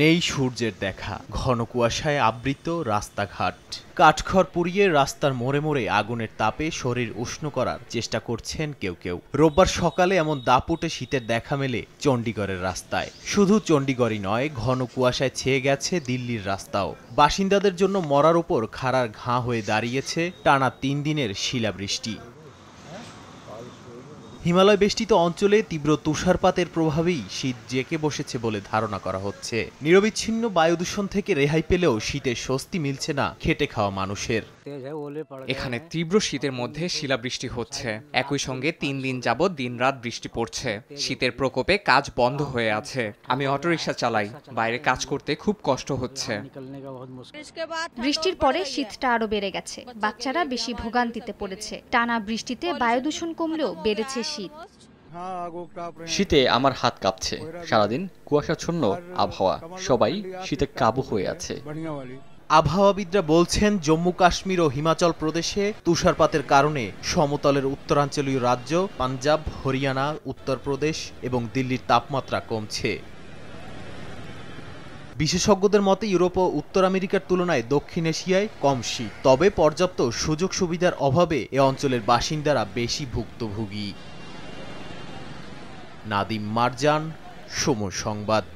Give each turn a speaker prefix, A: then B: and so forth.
A: নেই সূর্যের দেখা, ঘন কুয়াশায় আবৃত রাস্তাঘাট। কাঠখড় পুড়িয়ে রাস্তার মোড়ে মোড়ে আগুনের তাপে শরীর উষ্ণ করার চেষ্টা করছেন কেউ কেউ। রোববার সকালে এমন দাপুটে শীতের দেখা মেলে চণ্ডীগড়ের রাস্তায়। শুধু চণ্ডীগড়ই নয়, ঘন কুয়াশায় ছেয়ে গেছে দিল্লির রাস্তাও। বাসিন্দাদের জন্য মরার উপর খাড়ার ঘা হয়ে দাঁড়িয়েছে টানা ৩ দিনের শিলাবৃষ্টি। হিমালয় বেষ্টিত অঞ্চলে তীব্র তুষারপাতের প্রভাবেই শীত জেঁকে বসেছে বলে ধারণা করা হচ্ছে। নিরবিচ্ছিন্ন বায়ু দূষণ থেকে রেহাই পেলেও শীতের স্বস্তি মিলছে না খেটে খাওয়া মানুষের।
B: এখানে তীব্র শীতের মধ্যে শিলাবৃষ্টি হচ্ছে। একই সঙ্গে ৩ দিন যাবৎ দিনরাত বৃষ্টি পড়ছে। শীতের প্রকোপে কাজ বন্ধ হয়ে আছে। আমি অটোরিকশা চালাই, বাইরে কাজ করতে খুব কষ্ট হচ্ছে।
C: বৃষ্টির পরে শীতটা আরো বেড়ে গেছে। বাচ্চারা বেশি ভোগান্তিতে পড়েছে। টানা বৃষ্টিতে বায়ু দূষণ কমলেও বেড়েছে শীত।
D: শীতে আমার হাত কাঁপছে। সারাদিন কুয়াশাচ্ছন্ন আবহাওয়া, সবাই শীতে কাবু হয়ে আছে।
A: আবহাওয়াবিদরা বলছেন, জম্মু কাশ্মীর ও হিমাচল প্রদেশে তুষারপাতের কারণে সমতলের উত্তরাঞ্চলীয় রাজ্য পাঞ্জাব, হরিয়ানা, উত্তরপ্রদেশ এবং দিল্লির তাপমাত্রা কমছে। বিশেষজ্ঞদের মতে ইউরোপ ও উত্তর আমেরিকার তুলনায় দক্ষিণ এশিয়ায় কম শীত, তবে পর্যাপ্ত সুযোগ সুবিধার অভাবে এ অঞ্চলের বাসিন্দারা বেশি ভুক্তভোগী। নাদিম মারজান, সময় সংবাদ।